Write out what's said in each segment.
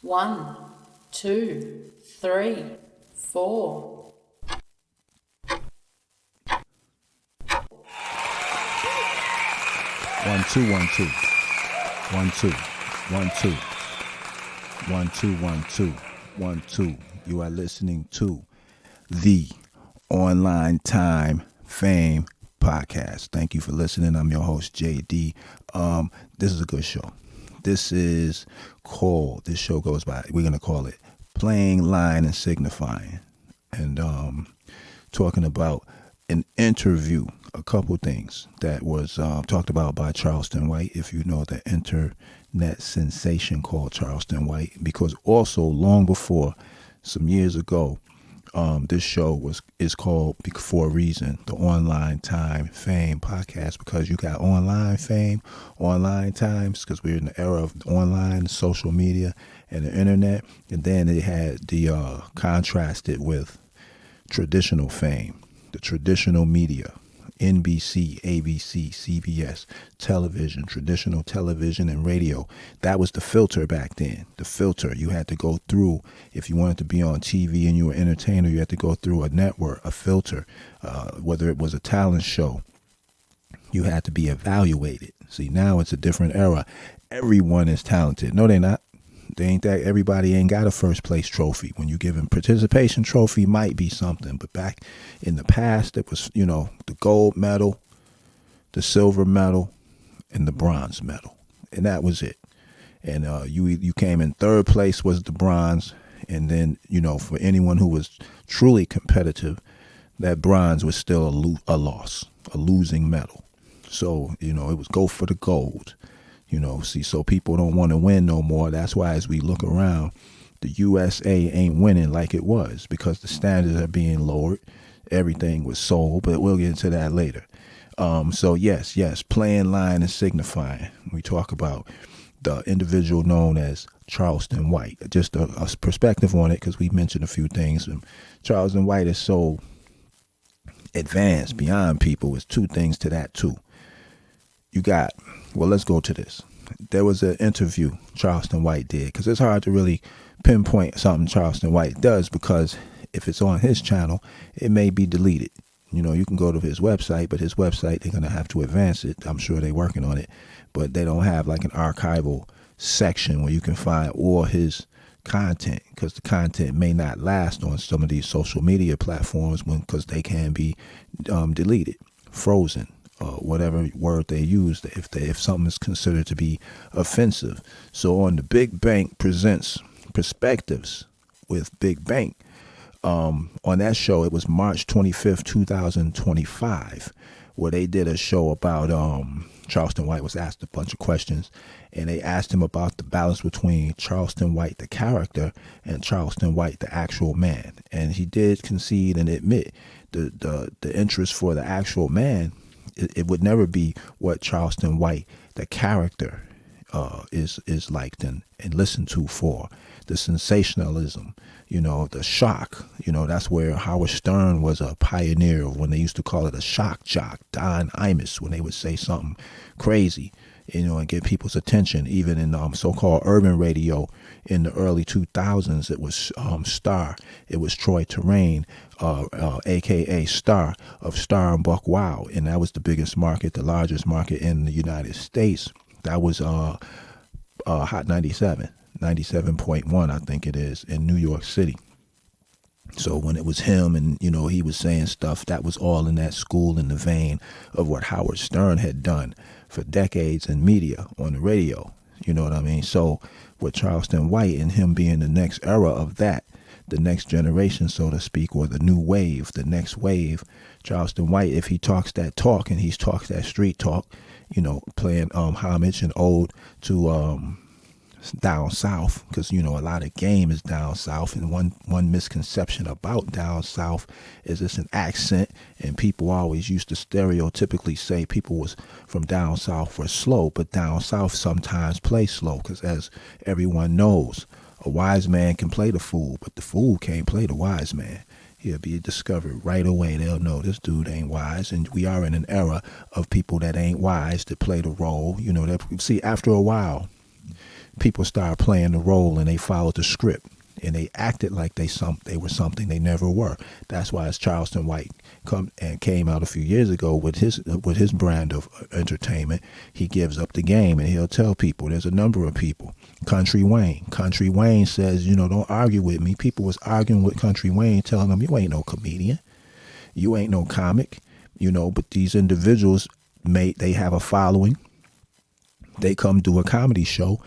1, 2, 3, 4. 1 2 1 2 1 2 1 2 1 2 1 2 1 2. You are listening to the Online Time Fame Podcast. Thank you for listening. I'm your host JD. This is a good show. This show goes by, we're gonna call it Playing, Line, and Signifying, and talking about an interview, a couple things that was talked about by Charleston White, if you know the internet sensation called Charleston White, because also long before, some years ago, this show is called, for a reason, the Online Time Fame Podcast, because you got online fame, online times, because we're in the era of online, social media, and the internet, and then it had the contrasted with traditional fame, the traditional media, NBC, ABC, CBS, television, traditional television and radio. That was the filter back then. The filter you had to go through. If you wanted to be on TV and you were an entertainer, you had to go through a network, a filter, whether it was a talent show. You had to be evaluated. See, now it's a different era. Everyone is talented. No, they're not. They ain't that. Everybody ain't got a first place trophy. When you give them participation trophy, might be something, but back in the past, it was, the gold medal, the silver medal, and the bronze medal, and that was it. And you came in third place was the bronze, and then for anyone who was truly competitive, that bronze was still a loss, a losing medal. So it was go for the gold. So people don't want to win no more. That's why as we look around, the USA ain't winning like it was, because the standards are being lowered. Everything was sold, but we'll get into that later. So yes, playing, line, and signifying. We talk about the individual known as Charleston White. Just a perspective on it, because we mentioned a few things. And Charleston White is so advanced beyond people. It's two things to that too. Let's go to this. There was an interview Charleston White did, because it's hard to really pinpoint something Charleston White does, because if it's on his channel, it may be deleted. You can go to his website, but his website, they're going to have to advance it. I'm sure they're working on it, but they don't have like an archival section where you can find all his content, because the content may not last on some of these social media platforms because they can be deleted, frozen, whatever word they use if something is considered to be offensive. So on the Big Bank Presents Perspectives with Big Bank, on that show, it was March 25th, 2025, where they did a show about Charleston White was asked a bunch of questions, and they asked him about the balance between Charleston White, the character, and Charleston White, the actual man. And he did concede and admit the interest for the actual man. It would never be what Charleston White, the character, is liked and listened to for. The sensationalism, the shock, that's where Howard Stern was a pioneer of, when they used to call it a shock jock, Don Imus, when they would say something crazy, and get people's attention. Even in so-called urban radio in the early 2000s, it was Star. It was Troy Terrain, a.k.a. Star of Star and Buck Wild, and that was the biggest market, the largest market in the United States. That was Hot 97, 97.1, I think it is, in New York City. So when it was him and, he was saying stuff, that was all in that school, in the vein of what Howard Stern had done for decades in media on the radio. You know what I mean? So with Charleston White and him being the next era of that, the next generation, so to speak, or the new wave, the next wave, Charleston White, if he talks that talk and he talks that street talk, playing homage and ode to down south, because a lot of game is down south, and one misconception about down south is it's an accent, and people always used to stereotypically say people was from down south were slow, but down south sometimes play slow, because as everyone knows, a wise man can play the fool, but the fool can't play the wise man. He'll be discovered right away. They'll know this dude ain't wise, and we are in an era of people that ain't wise to play the role. See, after a while, people started playing the role and they followed the script. And they acted like they were something they never were. That's why as Charleston White came out a few years ago with his brand of entertainment, he gives up the game and he'll tell people. There's a number of people. Country Wayne says, don't argue with me. People was arguing with Country Wayne, telling him, you ain't no comedian, you ain't no comic, But these individuals they have a following. They come do a comedy show.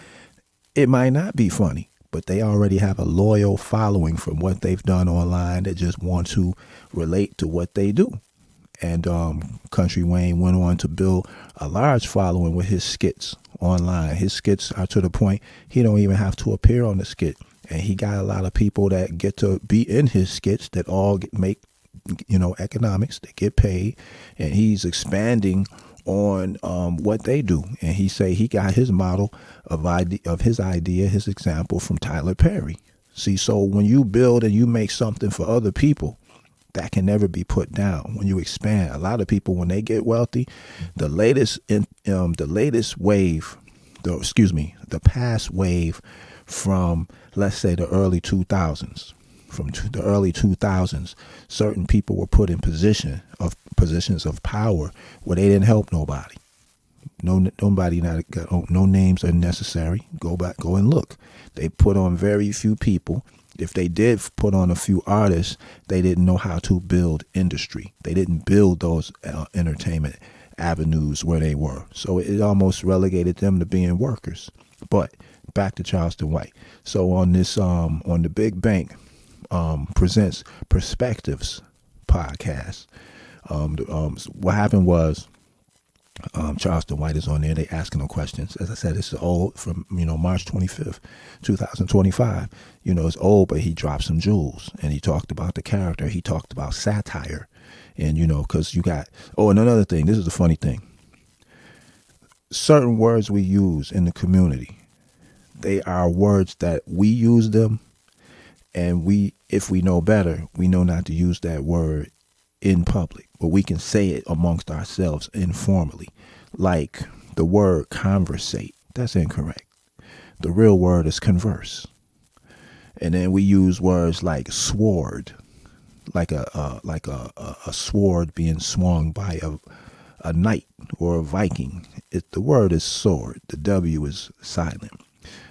It might not be funny, but they already have a loyal following from what they've done online that just want to relate to what they do. And Country Wayne went on to build a large following with his skits online. His skits are to the point he don't even have to appear on the skit. And he got a lot of people that get to be in his skits that all make, economics. They get paid. And he's expanding on what they do. And he say he got his model of his idea, his example from Tyler Perry. See, so when you build and you make something for other people, that can never be put down. When you expand, a lot of people, when they get wealthy, the past wave from, let's say, the early 2000s, certain people were put in positions of power where they didn't help nobody. No names are necessary. Go and look. They put on very few people. If they did put on a few artists, they didn't know how to build industry. They didn't build those entertainment avenues where they were. So it almost relegated them to being workers. But back to Charleston White. So on this, on the Big Bank Presents Perspectives podcast, what happened was, Charleston White is on there. They asking him questions. As I said, it's old from, March 25th, 2025. It's old, but he dropped some jewels and he talked about the character. He talked about satire and, cause you got, and another thing, this is the funny thing. Certain words we use in the community, they are words that we use them. And if we know better, we know not to use that word in public, but we can say it amongst ourselves informally. Like the word conversate, that's incorrect. The real word is converse. And then we use words like sword, like a sword being swung by a knight or a Viking. The word is sword. The W is silent.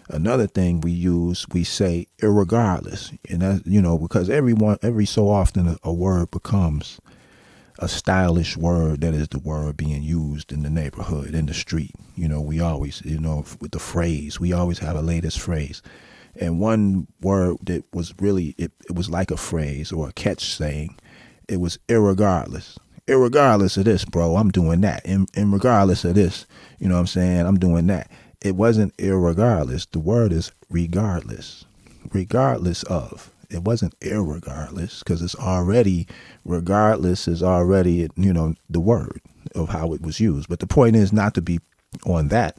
Another thing we use, we say irregardless, and that, because every so often a word becomes a stylish word that is the word being used in the neighborhood, in the street. We always, with the phrase, we always have a latest phrase. And one word that was really, it was like a phrase or a catch saying, it was irregardless. Irregardless of this, bro, I'm doing that. And regardless of this, I'm saying, I'm doing that. It wasn't irregardless. The word is regardless. Regardless of. It wasn't irregardless, because it's already, regardless is already, the word of how it was used. But the point is not to be on that,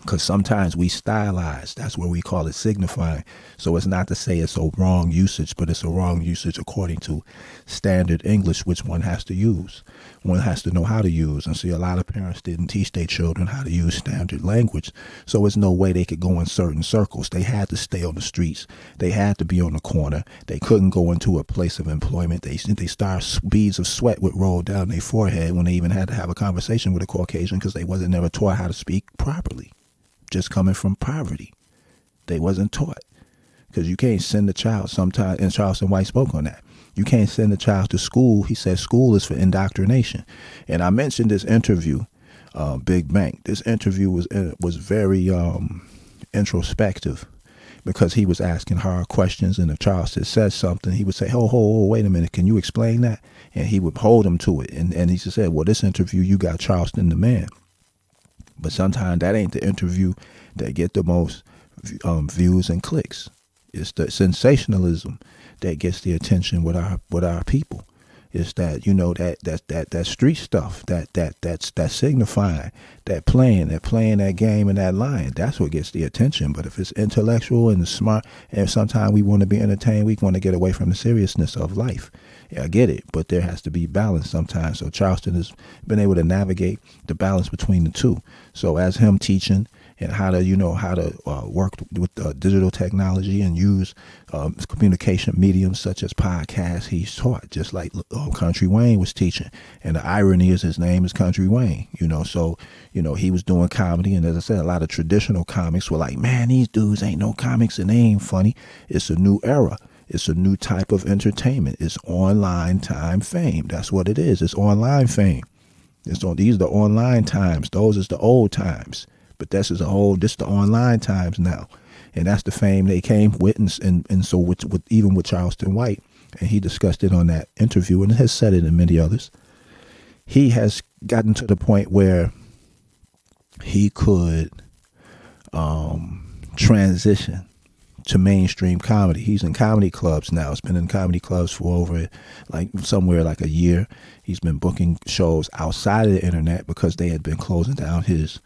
because sometimes we stylize. That's where we call it signifying. So it's not to say it's a wrong usage, but it's a wrong usage according to standard English, which one has to use. One has to know how to use. And see, a lot of parents didn't teach their children how to use standard language. So it's no way they could go in certain circles. They had to stay on the streets. They had to be on the corner. They couldn't go into a place of employment. They started, beads of sweat would roll down their forehead when they even had to have a conversation with a Caucasian, because they wasn't never taught how to speak properly. Just coming from poverty. They wasn't taught. Because you can't send a child sometimes, and Charleston White spoke on that. You can't send a child to school. He said school is for indoctrination. And I mentioned this interview, Big Bank. This interview was very introspective, because he was asking hard questions, and if Charleston said something, he would say, oh, wait a minute, can you explain that? And he would hold him to it. And he said, well, this interview, you got Charleston the man. But sometimes that ain't the interview that get the most views and clicks. It's the sensationalism that gets the attention with our people. It's that, that street stuff, that's signifying, that playing that game and that lying. That's what gets the attention. But if it's intellectual and smart, and sometimes we want to be entertained, we want to get away from the seriousness of life. Yeah, I get it, but there has to be balance sometimes. So Charleston has been able to navigate the balance between the two. So as him teaching and how to work with digital technology and use communication mediums such as podcasts. He's taught, just like Country Wayne was teaching. And the irony is his name is Country Wayne. So he was doing comedy, and as I said, a lot of traditional comics were like, man, these dudes ain't no comics and they ain't funny. It's a new era. It's a new type of entertainment. It's online time fame. That's what it is. It's online fame. These are the online times. Those is the old times. But this is the online times now. And that's the fame they came with. And so with even with Charleston White, and he discussed it on that interview and has said it in many others, he has gotten to the point where he could transition to mainstream comedy. He's in comedy clubs now. He's been in comedy clubs for over somewhere like a year. He's been booking shows outside of the internet because they had been closing down his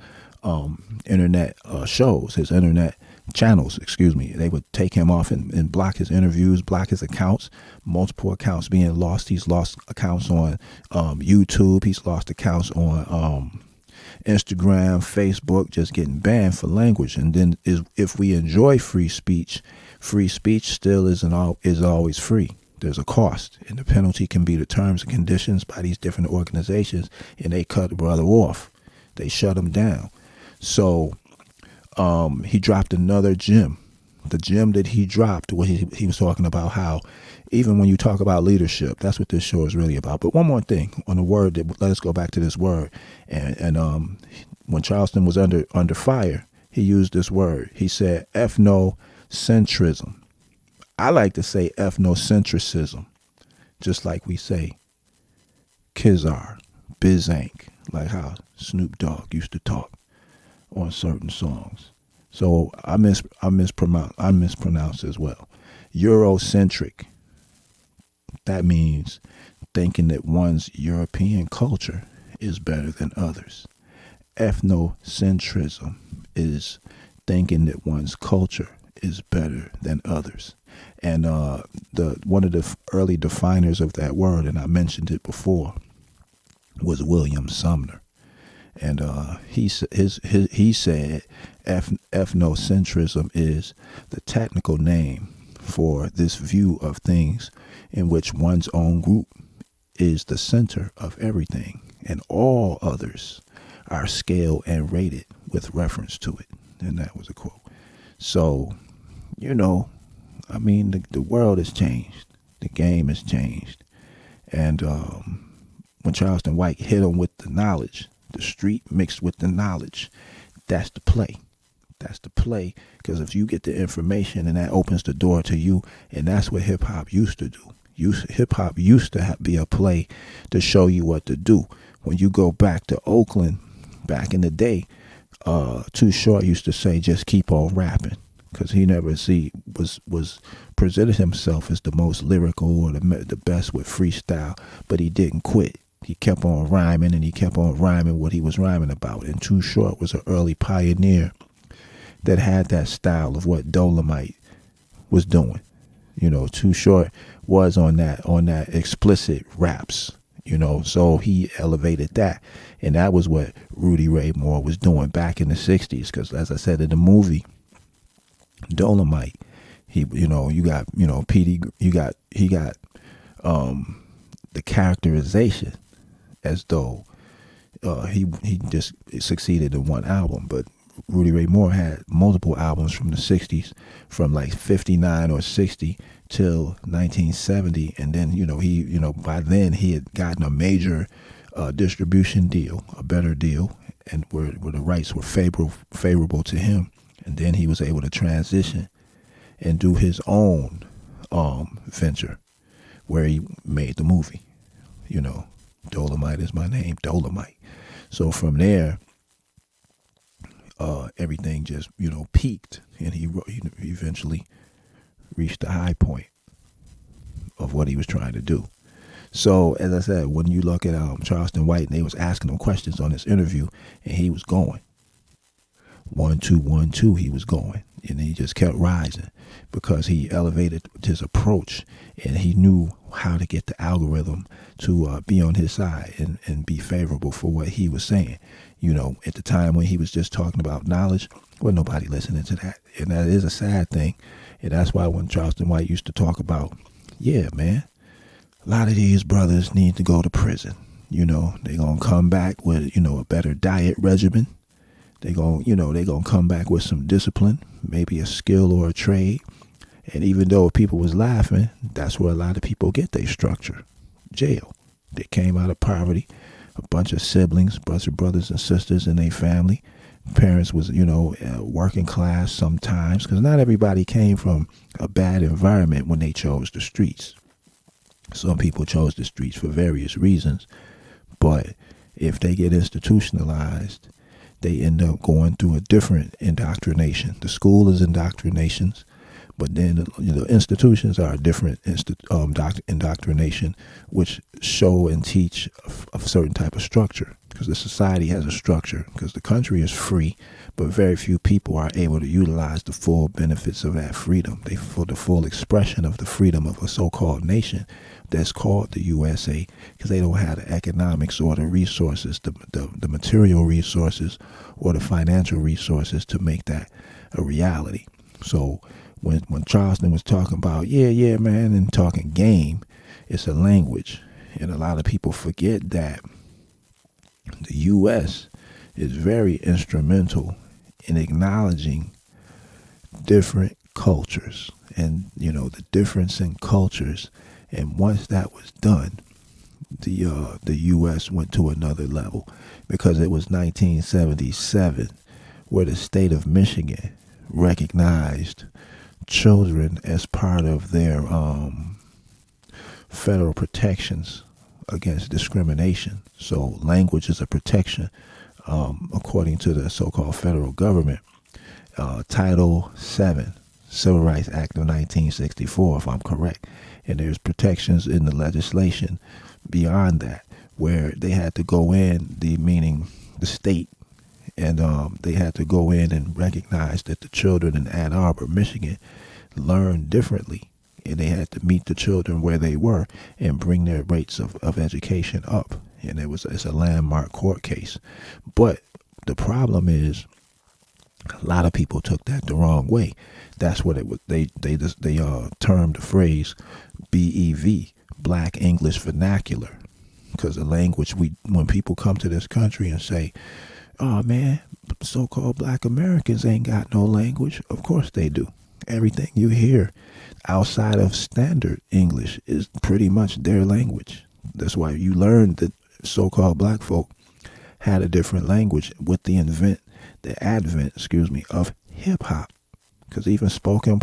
internet shows, his internet channels, excuse me. They would take him off and block his interviews, block his accounts, multiple accounts being lost. He's lost accounts on YouTube. He's lost accounts on Instagram, Facebook, just getting banned for language. And then if we enjoy free speech still is always free. There's a cost, and the penalty can be the terms and conditions by these different organizations, and they cut the brother off. They shut him down. So he dropped another gem. The gem that he dropped, where he was talking about how even when you talk about leadership, that's what this show is really about. But one more thing on the word, let us go back to this word. And when Charleston was under fire, he used this word. He said ethnocentrism. I like to say ethnocentrism, just like we say Kizar, Bizank, like how Snoop Dogg used to talk on certain songs. So I mispronounce as well. Eurocentric. That means thinking that one's European culture is better than others. Ethnocentrism is thinking that one's culture is better than others. And one of the early definers of that word, and I mentioned it before, was William Sumner. And he said ethnocentrism is the technical name for this view of things in which one's own group is the center of everything, and all others are scaled and rated with reference to it. And that was a quote. So, the world has changed. The game has changed. And when Charleston White hit him with the knowledge, the street mixed with the knowledge, that's the play. That's the play, because if you get the information, and that opens the door to you, and that's what hip-hop used to do. Hip-hop used to be a play to show you what to do. When you go back to Oakland, back in the day, Too Short used to say, just keep on rapping, because he never was presented himself as the most lyrical or the best with freestyle, but he didn't quit. He kept on rhyming, and he kept on rhyming what he was rhyming about. And Too Short was an early pioneer that had that style of what Dolomite was doing. Too Short was on that explicit raps, so he elevated that. And that was what Rudy Ray Moore was doing back in the 60s, because as I said in the movie Dolomite, he got the characterization as though he just succeeded in one album, but Rudy Ray Moore had multiple albums from the 60s, from like 59 or 60 till 1970. And then, by then he had gotten a major distribution deal, a better deal, and where the rights were favorable to him. And then he was able to transition and do his own venture, where he made the movie, Dolomite is my name, Dolomite. So from there, everything just, peaked, and he eventually reached the high point of what he was trying to do. So, as I said, when you look at Charleston White, and they was asking him questions on this interview, and he was going, 1-2-1-2 he was going, and he just kept rising because he elevated his approach, and he knew how to get the algorithm to be on his side and be favorable for what he was saying. At the time when he was just talking about knowledge, well, nobody listening to that, and that is a sad thing. And that's why when Charleston White used to talk about, yeah, man, a lot of these brothers need to go to prison. They're going to come back with, a better diet regimen. They're going to come back with some discipline, maybe a skill or a trade. And even though people was laughing, that's where a lot of people get their structure. Jail. They came out of poverty, a bunch of siblings, bunch of brothers and sisters in their family. Parents was, working class sometimes, because not everybody came from a bad environment when they chose the streets. Some people chose the streets for various reasons, but if they get institutionalized, they end up going through a different indoctrination. The school is indoctrinations, but then the institutions are a different indoctrination, which show and teach a certain type of structure, because the society has a structure, because the country is free, but very few people are able to utilize the full benefits of that freedom. For the full expression of the freedom of a so-called nation that's called the USA, because they don't have the economics or the resources, the material resources or the financial resources to make that a reality. So when Charleston was talking about, yeah, man, and talking game, it's a language. And a lot of people forget that the U.S. is very instrumental in acknowledging different cultures and, the difference in cultures. And once that was done, the U.S. went to another level, because it was 1977 where the state of Michigan recognized children as part of their federal protections against discrimination. So language is a protection, according to the so-called federal government. Title VII, Civil Rights Act of 1964, if I'm correct. And there's protections in the legislation beyond that, where they had to go in, meaning the state, and they had to go in and recognize that the children in Ann Arbor, Michigan, learned differently, and they had to meet the children where they were and bring their rates of education up. And it's a landmark court case. But the problem is, a lot of people took that the wrong way. That's what it was. They termed the phrase BEV, Black English Vernacular, because the language when people come to this country and say, "Oh man, so-called Black Americans ain't got no language," of course they do. Everything you hear outside of standard English is pretty much their language. That's why you learn that so-called black folk had a different language with the advent of hip hop. Because even spoken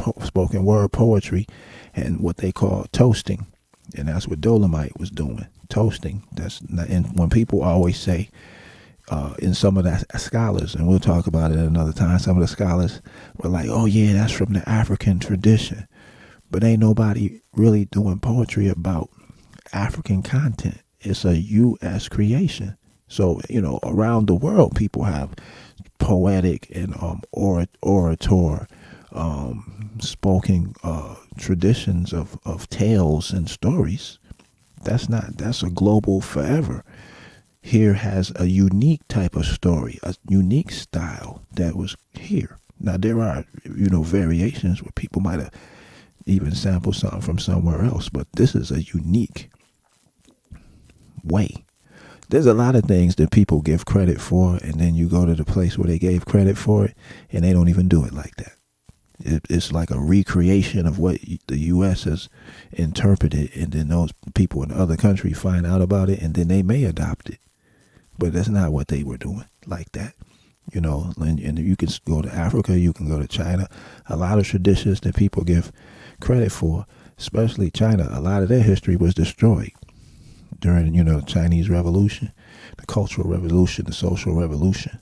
word poetry and what they call toasting, and that's what Dolomite was doing, toasting. And when people always say, in some of the scholars, and we'll talk about it another time, some of the scholars were like, "Oh yeah, that's from the African tradition," but ain't nobody really doing poetry about African content. It's a U.S. creation. So around the world, people have poetic and orator spoken traditions of tales and stories. That's a global forever. Here has a unique type of story, a unique style that was here. Now there are variations where people might have even sampled something from somewhere else, but this is a unique way. There's a lot of things that people give credit for, and then you go to the place where they gave credit for it, and they don't even do it like that. It's like a recreation of what the U.S. has interpreted, and then those people in other countries find out about it, and then they may adopt it. But that's not what they were doing like that. And you can go to Africa, you can go to China. A lot of traditions that people give credit for, especially China, a lot of their history was destroyed during, the Chinese Revolution, the Cultural Revolution, the Social Revolution.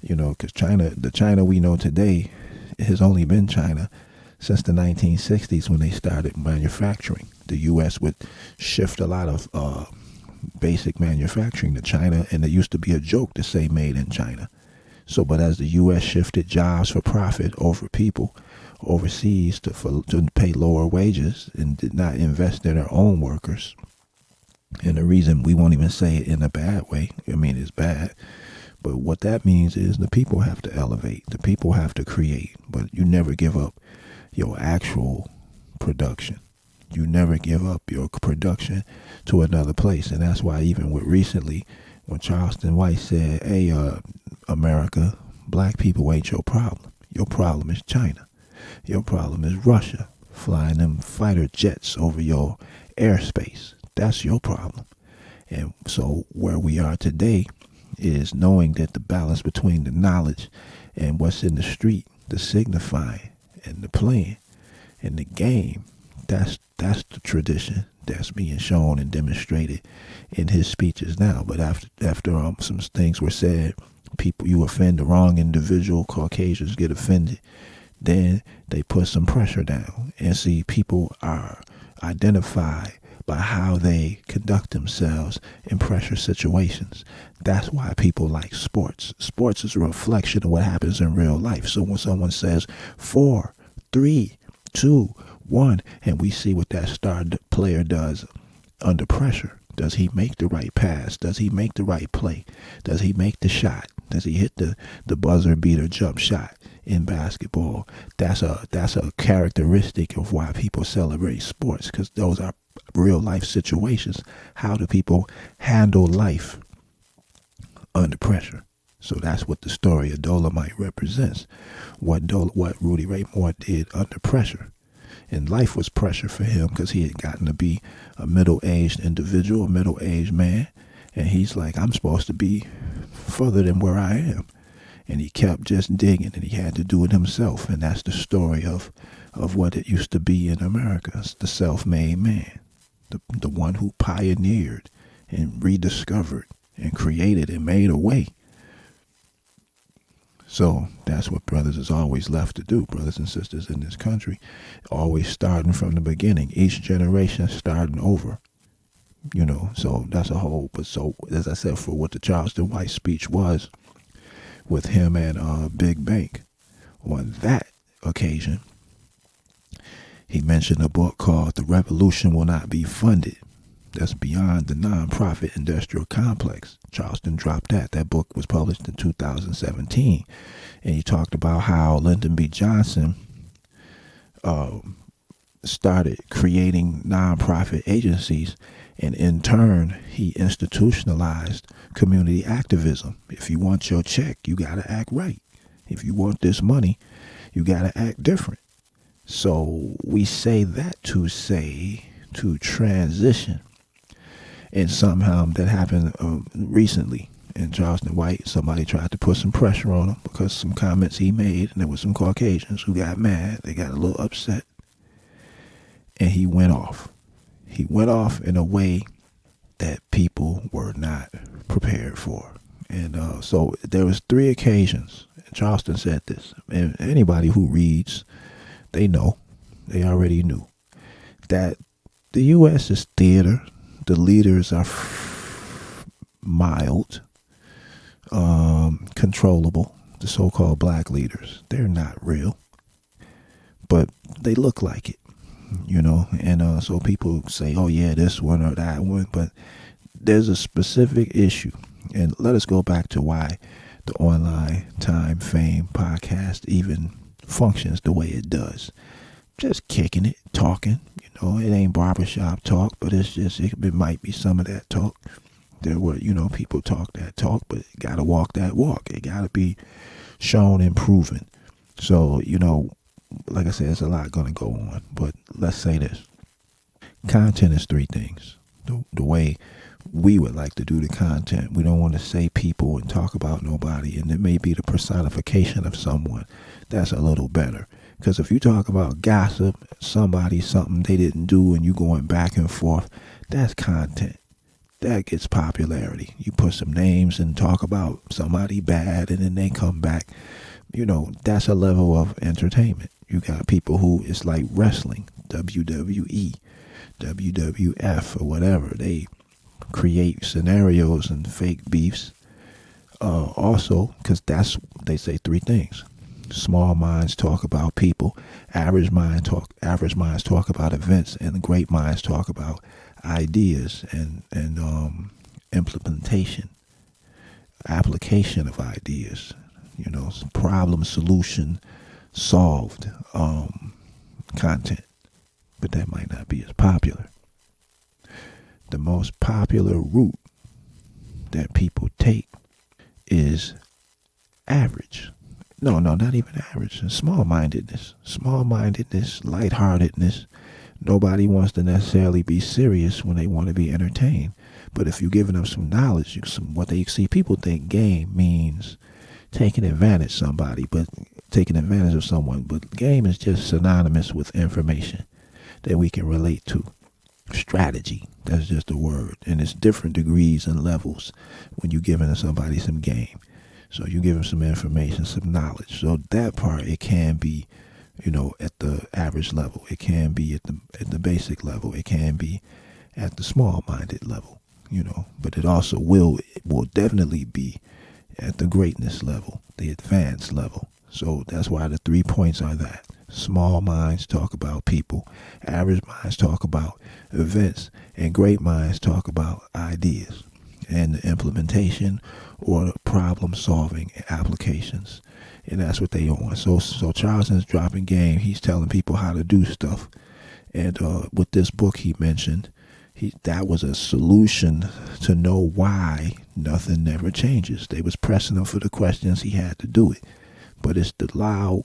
Because the China we know today has only been China since the 1960s when they started manufacturing. The U.S. would shift a lot of basic manufacturing to China, and it used to be a joke to say made in China. So, but as the U.S. shifted jobs for profit over people overseas to pay lower wages and did not invest in their own workers, and the reason we won't even say it in a bad way, I mean, it's bad, but what that means is the people have to elevate, the people have to create, but you never give up your actual production. You never give up your production to another place. And that's why even with recently, when Charleston White said, hey, America, black people ain't your problem. Your problem is China. Your problem is Russia flying them fighter jets over your airspace. That's your problem. And so where we are today is knowing that the balance between the knowledge and what's in the street, the signifying and the playing and the game, that's the tradition that's being shown and demonstrated in his speeches now. But after some things were said, people, you offend the wrong individual, Caucasians get offended, then they put some pressure down. And see, people are identified by how they conduct themselves in pressure situations. That's why people like sports. Sports is a reflection of what happens in real life. So when someone says 4, 3, 2, 1, and we see what that star player does under pressure. Does he make the right pass? Does he make the right play? Does he make the shot? Does he hit the buzzer beater jump shot in basketball? That's a characteristic of why people celebrate sports, because those are real life situations. How do people handle life under pressure? So that's what the story of Dolomite represents. What Rudy Ray Moore did under pressure. And life was pressure for him because he had gotten to be a middle-aged individual, a middle-aged man. And he's like, I'm supposed to be further than where I am. And he kept just digging, and he had to do it himself. And that's the story of what it used to be in America. It's the self-made man, the one who pioneered and rediscovered and created and made a way. So that's what brothers is always left to do, brothers and sisters in this country, always starting from the beginning, each generation starting over, so that's a whole. But so, as I said, for what the Charleston White speech was with him and Big Bank, on that occasion, he mentioned a book called The Revolution Will Not Be Funded. That's beyond the nonprofit industrial complex. Charleston dropped that. That book was published in 2017. And he talked about how Lyndon B. Johnson started creating nonprofit agencies. And in turn, he institutionalized community activism. If you want your check, you got to act right. If you want this money, you got to act different. So we say that to transition. And somehow that happened recently in Charleston White. Somebody tried to put some pressure on him because some comments he made, and there were some Caucasians who got mad. They got a little upset. And he went off. He went off in a way that people were not prepared for. And so there was 3 occasions. Charleston said this. And anybody who reads, they know. They already knew that the U.S. is theater. The leaders are mild, controllable. The so-called black leaders, they're not real, but they look like it, And so people say, oh yeah, this one or that one, but there's a specific issue. And let us go back to why the Online Time Fame podcast even functions the way it does. Just kicking it, talking. It ain't barbershop talk, but it might be some of that talk. There were, people talk that talk, but it got to walk that walk. It got to be shown and proven. So, like I said, there's a lot going to go on. But let's say this. Content is 3 things. The way we would like to do the content. We don't want to say people and talk about nobody. And it may be the personification of someone. That's a little better. Because if you talk about gossip, something they didn't do, and you going back and forth, that's content. That gets popularity. You put some names and talk about somebody bad, and then they come back. That's a level of entertainment. You got people who, it's like wrestling, WWE, WWF, or whatever. They create scenarios and fake beefs Also, because they say three things. Small minds talk about people, average minds talk about events, and the great minds talk about ideas and implementation, application of ideas. Problem solution solved content, but that might not be as popular. The most popular route that people take is average. No, not even average. Small-mindedness, lightheartedness. Nobody wants to necessarily be serious when they want to be entertained. But if you're giving them some knowledge, what they see, people think game means taking advantage of someone. But game is just synonymous with information that we can relate to. Strategy, that's just a word. And it's different degrees and levels when you're giving somebody some game. So you give them some information, some knowledge. So that part, it can be, at the average level. It can be at the basic level. It can be at the small-minded level, But it also will definitely be at the greatness level, the advanced level. So that's why the 3 points are that. Small minds talk about people. Average minds talk about events. And great minds talk about ideas and the implementation or the problem solving applications. And that's what they want. So Charleston's dropping game. He's telling people how to do stuff. And with this book he mentioned, that was a solution to know why nothing never changes. They was pressing him for the questions. He had to do it. But it's the loud,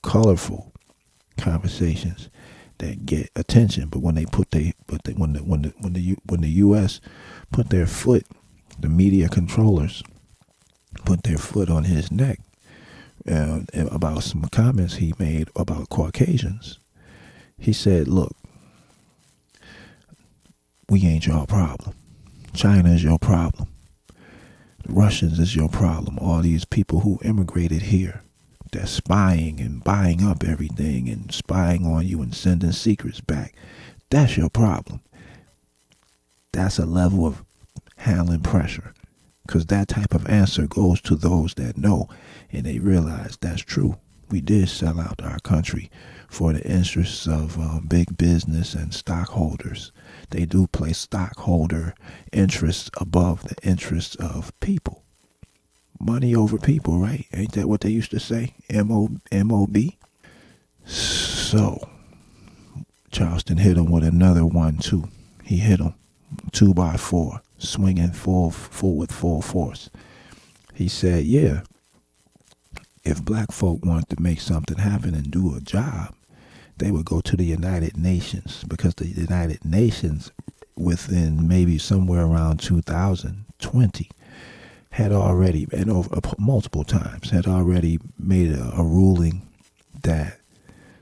colorful conversations that get attention. But when when the U.S. put their foot, the media controllers put their foot on his neck about some comments he made about Caucasians. He said, "Look, we ain't your problem. China is your problem. The Russians is your problem. All these people who immigrated here, they're spying and buying up everything and spying on you and sending secrets back. That's your problem." That's a level of handling pressure, because that type of answer goes to those that know and they realize that's true. We did sell out our country for the interests of big business and stockholders. They do place stockholder interests above the interests of people. Money over people, right? Ain't that what they used to say? M-O-B? So, Charleston hit him with another 1-2. He hit him 2x4, swinging full with full force. He said, yeah, if black folk wanted to make something happen and do a job, they would go to the United Nations, because the United Nations, within maybe somewhere around 2020, had already, and over multiple times, had already made a ruling that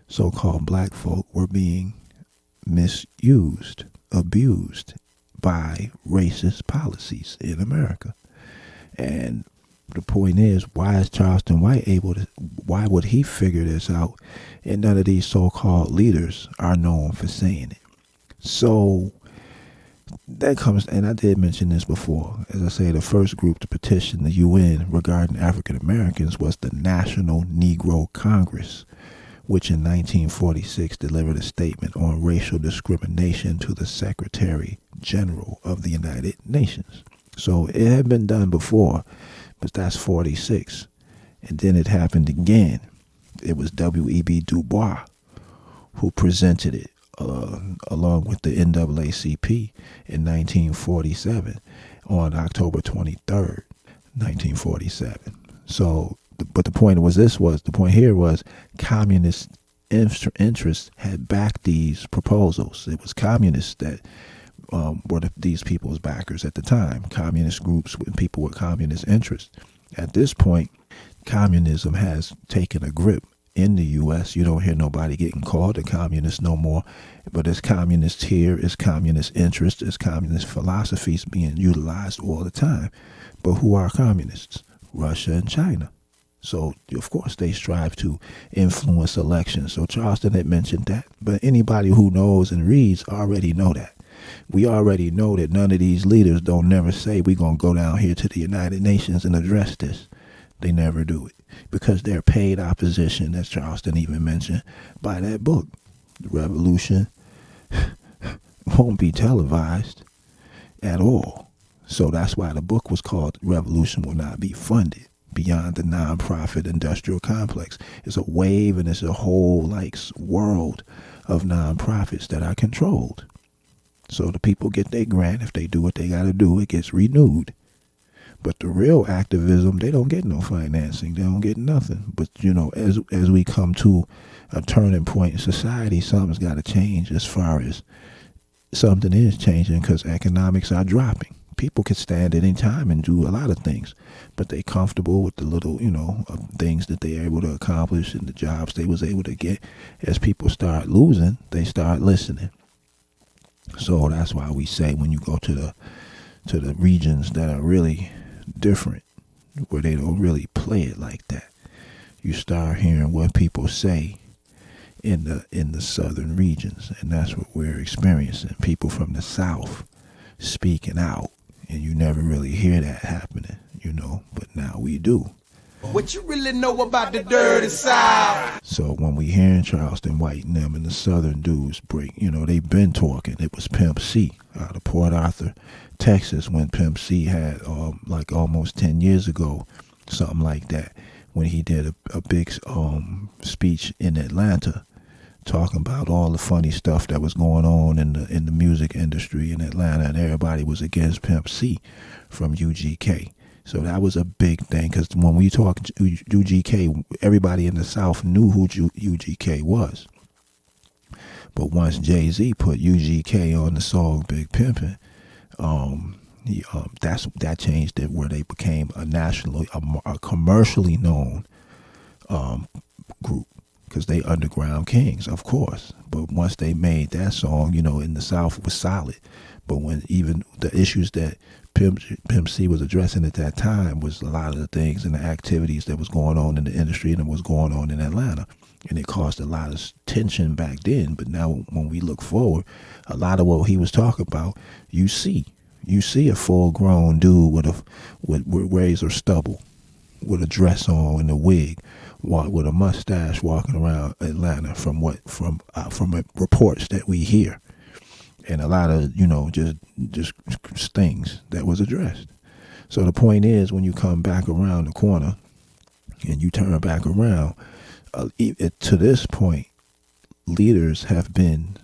so-called black folk were being misused, abused by racist policies in America. And the point is, why is Charleston White why would he figure this out? And none of these so-called leaders are known for saying it. So that comes, and I did mention this before, as I say, the first group to petition the UN regarding African Americans was the National Negro Congress, which in 1946 delivered a statement on racial discrimination to the Secretary General of the United Nations. So it had been done before, but that's 46. And then it happened again. It was W.E.B. Du Bois who presented it along with the NAACP in 1947 on October 23rd, 1947. So, but the point here was communist interests had backed these proposals. It was communists that were these people's backers at the time, communist groups and people with communist interests. At this point, communism has taken a grip in the U.S. You don't hear nobody getting called a communist no more, but it's communists here, it's communist interests, it's communist philosophies being utilized all the time. But who are communists? Russia and China. So, of course, they strive to influence elections. So Charleston had mentioned that. But anybody who knows and reads already know that. We already know that none of these leaders don't never say we're going to go down here to the United Nations and address this. They never do it because they're paid opposition, as Charleston even mentioned, by that book. The revolution won't be televised at all. So that's why the book was called Revolution Will Not Be Funded Beyond the Nonprofit Industrial Complex. It's a wave and it's a whole world of nonprofits that are controlled. So the people get their grant. If they do what they got to do, it gets renewed. But the real activism, they don't get no financing. They don't get nothing. But, as we come to a turning point in society, something's got to change as far as something is changing because economics are dropping. People can stand at any time and do a lot of things, but they comfortable with the little, things that they're able to accomplish and the jobs they was able to get. As people start losing, they start listening. So that's why we say when you go to the regions that are really different, where they don't really play it like that, you start hearing what people say in the southern regions, and that's what we're experiencing. People from the South speaking out, and you never really hear that happening, but now we do. What you really know about the dirty South? So when we hearing Charleston White and them and the southern dudes break, they've been talking. It was Pimp C out of Port Arthur, Texas, when Pimp C had almost 10 years ago, something like that, when he did a big speech in Atlanta talking about all the funny stuff that was going on in the music industry in Atlanta, and everybody was against Pimp C from UGK. So that was a big thing, because when we talk UGK, everybody in the South knew who UGK was. But once Jay-Z put UGK on the song Big Pimpin', that changed it, where they became a commercially known group, because they underground kings, of course. But once they made that song, in the South, it was solid. But when even the issues that Pimp C was addressing at that time was a lot of the things and the activities that was going on in the industry and was going on in Atlanta. And it caused a lot of tension back then. But now when we look forward, a lot of what he was talking about, you see a full-grown dude with razor stubble, with a dress on and a wig, with a mustache, walking around Atlanta from reports that we hear. And a lot of, just things that was addressed. So the point is, when you come back around the corner and you turn back around, to this point, leaders have been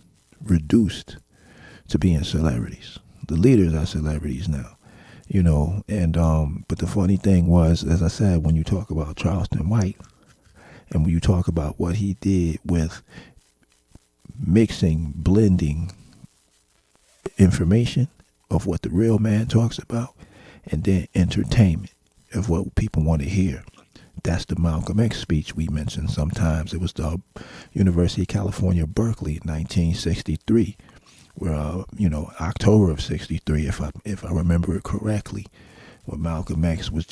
reduced to being celebrities. The leaders are celebrities now, but the funny thing was, as I said, when you talk about Charleston White and when you talk about what he did with blending information of what the real man talks about, and then entertainment of what people want to hear. That's the Malcolm X speech we mentioned sometimes. It was the University of California, Berkeley, 1963, where October of '63, if I remember it correctly, when Malcolm X was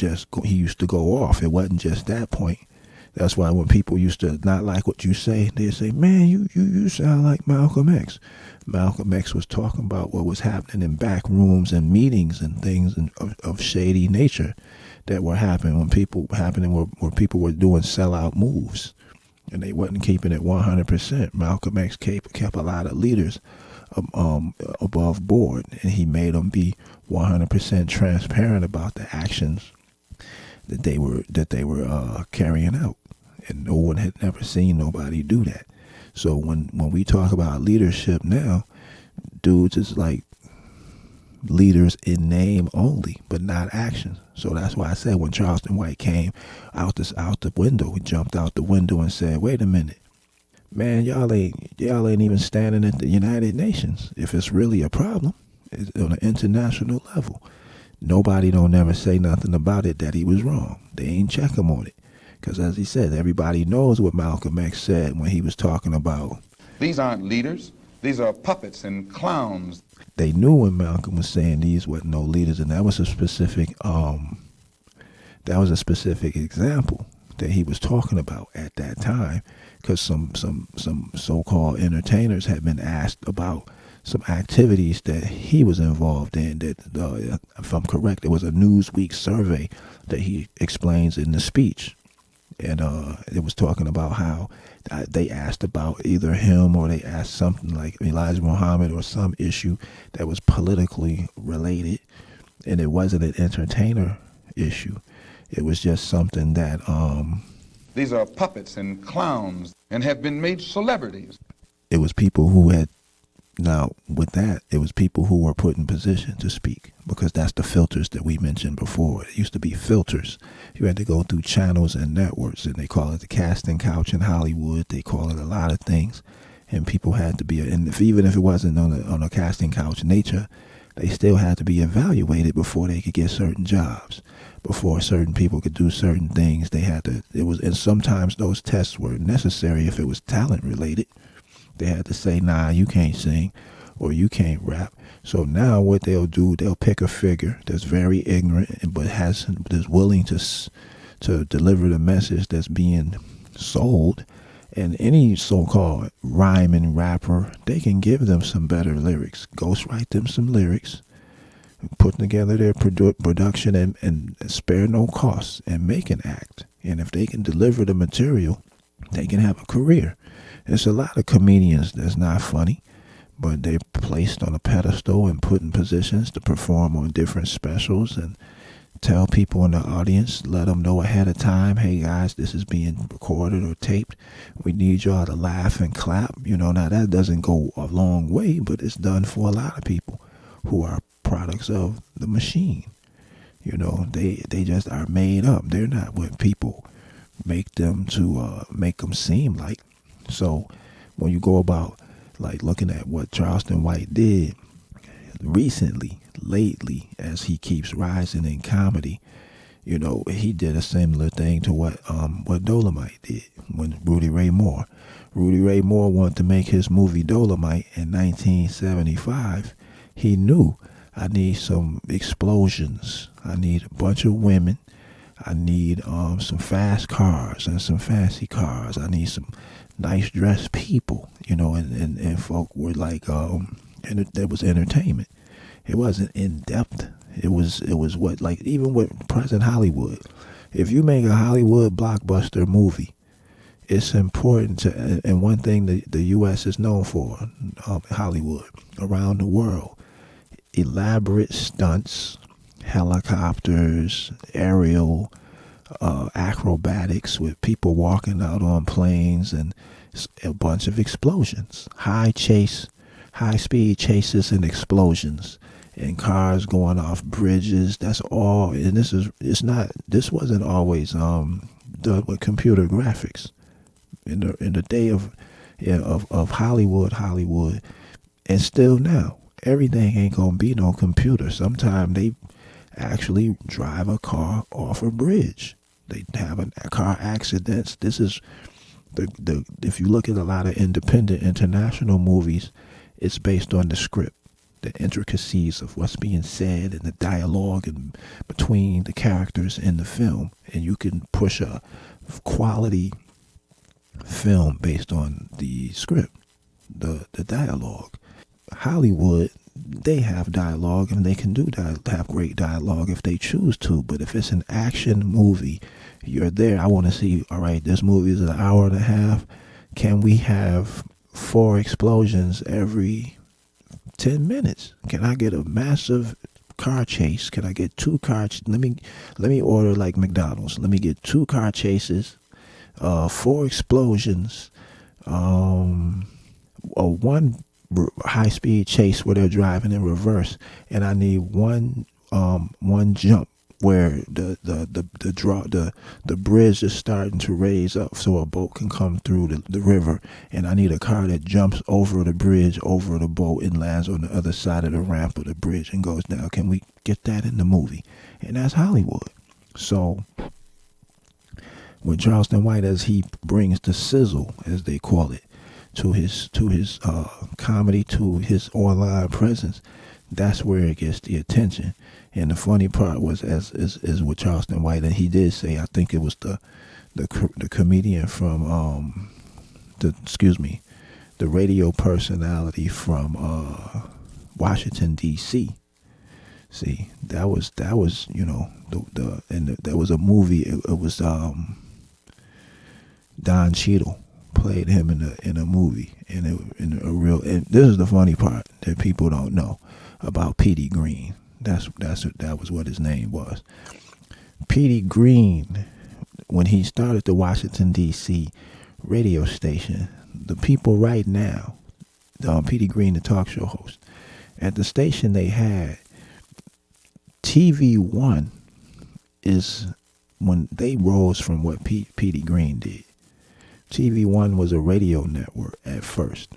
he used to go off. It wasn't just that point. That's why when people used to not like what you say, they'd say, "Man, you sound like Malcolm X." Malcolm X was talking about what was happening in back rooms and meetings and things of shady nature that were happening where people were doing sellout moves, and they wasn't keeping it 100%. Malcolm X kept a lot of leaders above board, and he made them be 100% transparent about the actions that they were carrying out, and no one had never seen nobody do that. So when we talk about leadership now, dudes, it's like leaders in name only, but not action. So that's why I said when Charleston White came out the window, he jumped out the window and said, "Wait a minute, man, y'all ain't even standing at the United Nations. If it's really a problem, it's on an international level. Nobody don't never say nothing about it that he was wrong. They ain't check him on it." Because as he said, everybody knows what Malcolm X said when he was talking about, these aren't leaders, these are puppets and clowns. They knew when Malcolm was saying these wasn't no leaders, and that was a specific example that he was talking about at that time, because some so-called entertainers had been asked about some activities that he was involved in. That, if I'm correct, it was a Newsweek survey that he explains in the speech, and it was talking about how they asked about either him or they asked something like Elijah Muhammad or some issue that was politically related, and it wasn't an entertainer issue. It was just something that These are puppets and clowns and have been made celebrities. it was people who had, now with that, it was people who were put in position to speak, because that's the filters that we mentioned before. It used to be filters. You had to go through channels and networks, and they call it the casting couch in Hollywood. They call it a lot of things, and people had to be, and even if it wasn't on a casting couch nature, they still had to be evaluated before they could get certain jobs. Before certain people could do certain things, they had to, and sometimes those tests were necessary if it was talent related. They had to say, nah, you can't sing or you can't rap. So now what they'll do, they'll pick a figure that's very ignorant but is willing to deliver the message that's being sold. And any so-called rhyming rapper, they can give them some better lyrics, ghostwrite them some lyrics, put together their production and spare no costs and make an act. And if they can deliver the material, they can have a career. There's a lot of comedians that's not funny, but they're placed on a pedestal and put in positions to perform on different specials and tell people in the audience, let them know ahead of time, hey guys, this is being recorded or taped. We need y'all to laugh and clap. Now that doesn't go a long way, but it's done for a lot of people who are products of the machine. They just are made up. They're not what people make them to make them seem like. So when you go about like looking at what Charleston White did lately, as he keeps rising in comedy, he did a similar thing to what Dolomite did when Rudy Ray Moore wanted to make his movie Dolomite in 1975. He knew, I need some explosions. I need a bunch of women. I need some fast cars and some fancy cars. I need some nice dressed people, and folk were like, and there was entertainment. It wasn't in depth. It was what, like, even with present Hollywood, if you make a Hollywood blockbuster movie, it's important to, and one thing the U.S. is known for, Hollywood, around the world, elaborate stunts, helicopters, aerial acrobatics with people walking out on planes and a bunch of explosions, high speed chases and explosions, and cars going off bridges. That's all. And this wasn't always done with computer graphics. In the day of Hollywood, and still now, everything ain't gonna be no computer. Sometimes they actually drive a car off a bridge. They have a car accidents. This is the if you look at a lot of independent international movies, it's based on the script, the intricacies of what's being said and the dialogue and between the characters in the film, and you can push a quality film based on the script, the dialogue. Hollywood, they have dialogue, and they can have great dialogue if they choose to. But if it's an action movie, you're there. I want to see, all right, this movie is an hour and a half. Can we have 4 explosions every 10 minutes? Can I get a massive car chase? Can I get 2 cars? Let me order like McDonald's. Let me get 2 car chases, 4 explosions, 1 high-speed chase where they're driving in reverse, and I need one jump where the bridge is starting to raise up so a boat can come through the river, and I need a car that jumps over the bridge, over the boat, and lands on the other side of the ramp of the bridge and goes down. Can we get that in the movie? And that's Hollywood. So with Charleston White, as he brings the sizzle, as they call it, to his comedy, to his online presence, that's where it gets the attention. And the funny part was, as with Charleston White, and he did say, I think it was the comedian from the radio personality from Washington D.C. See, that was there was a movie. It was Don Cheadle played him in a movie, and and this is the funny part that people don't know about Petey Green. That was what his name was. Petey Green, when he started the Washington D.C. radio station, the people right now, Petey Green, the talk show host, at the station they had, TV1 is when they rose from what Petey Green did. TV1 was a radio network at first,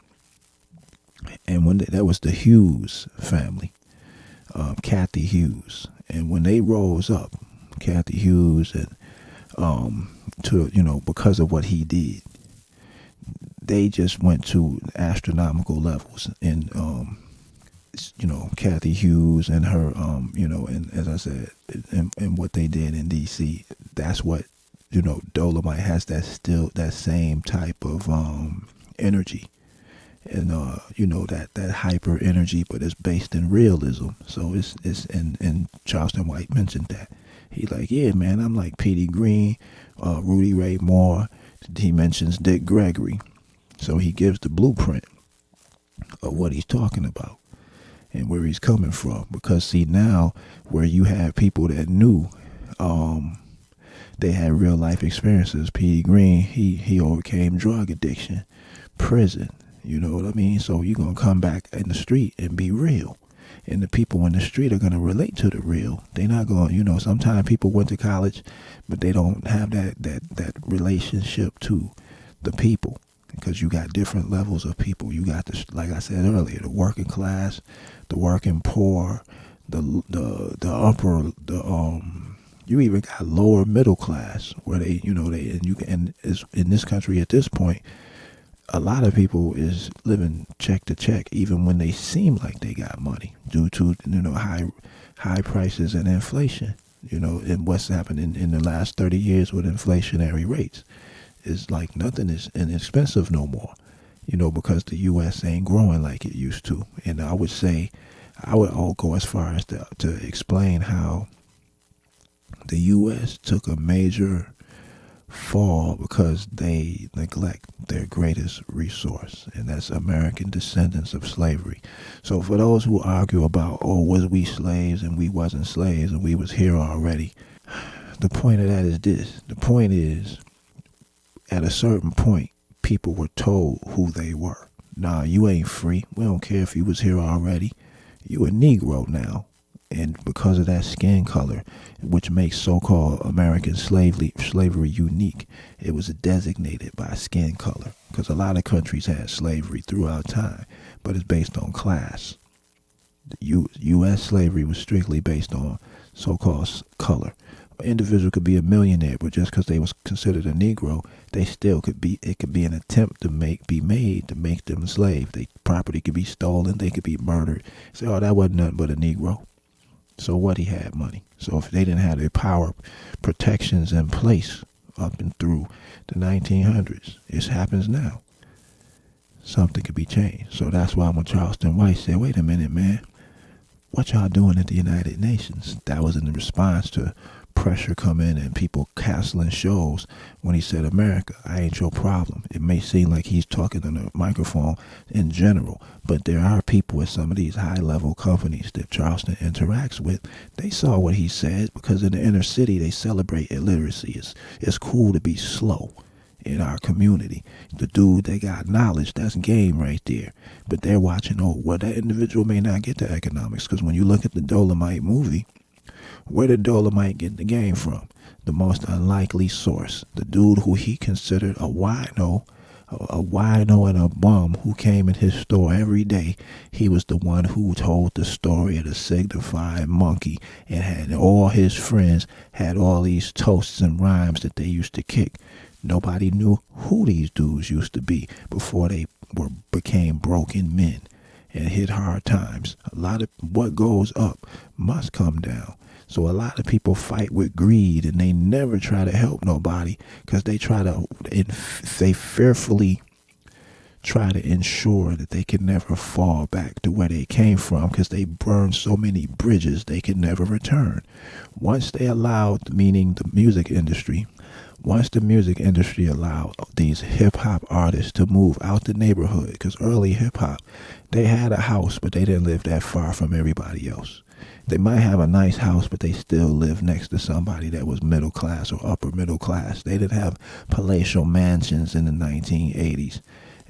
and when that was the Hughes family, Kathy Hughes, and when they rose up, Kathy Hughes, and because of what he did, they just went to astronomical levels. And Kathy Hughes and her, and as I said, and what they did in D.C., that's what, Dolomite has that same type of energy, and that hyper energy, but it's based in realism. So it's and Charleston White mentioned that. He's like, yeah, man, I'm like Petey Green, Rudy Ray Moore. He mentions Dick Gregory, so he gives the blueprint of what he's talking about and where he's coming from. Because see, now where you have people that knew, they had real life experiences. Petey Green, he overcame drug addiction, prison. You know what I mean? So you're gonna come back in the street and be real, and the people in the street are gonna relate to the real. They're not gonna, sometimes people went to college, but they don't have that relationship to the people. Because you got different levels of people. You got this, like I said earlier, the working class, the working poor, the upper, you even got lower middle class where in this country at this point, a lot of people is living check to check, even when they seem like they got money due to high prices and inflation. And what's happening in the last 30 years with inflationary rates. Is like nothing is inexpensive no more, because the U.S. ain't growing like it used to. And I would all go as far as to explain how the U.S. took a major fall because they neglect their greatest resource, and that's American descendants of slavery. So for those who argue about, was we slaves and we wasn't slaves and we was here already, the point of that is this. The point is, at a certain point, people were told who they were. Nah, you ain't free. We don't care if you was here already. You a Negro now. And because of that skin color, which makes so-called American slavery unique, it was designated by skin color. Because a lot of countries had slavery throughout time, but it's based on class. The U.S. slavery was strictly based on so-called color. An individual could be a millionaire, but just because they was considered a Negro, they still could be. It could be an attempt to make them a slave. Their property could be stolen. They could be murdered. Say, that wasn't nothing but a Negro. So what? He had money. So if they didn't have their power protections in place up and through the 1900s, it happens now. Something could be changed. So that's why when Charleston White said, "Wait a minute, man, what y'all doing at the United Nations?" That was in response to pressure come in and people canceling shows when he said, "America, I ain't your problem." It may seem like he's talking on a microphone in general, but there are people at some of these high-level companies that Charleston interacts with. They saw what he said, because in the inner city they celebrate illiteracy. It's cool to be slow in our community. The dude, they got knowledge, that's game right there. But they're watching, that individual may not get the economics, because when you look at the Dolomite movie, where did Dolomite get the game from? The most unlikely source. The dude who he considered a wino and a bum who came in his store every day. He was the one who told the story of the signifying monkey, and had all his friends had all these toasts and rhymes that they used to kick. Nobody knew who these dudes used to be before they became broken men and hit hard times. A lot of what goes up must come down. So a lot of people fight with greed, and they never try to help nobody, because they fearfully try to ensure that they could never fall back to where they came from, because they burned so many bridges they could never return. Once they allowed, meaning the music industry, once the music industry allowed these hip-hop artists to move out the neighborhood, because early hip-hop, they had a house, but they didn't live that far from everybody else. They might have a nice house, but they still live next to somebody that was middle class or upper middle class. They didn't have palatial mansions in the 1980s.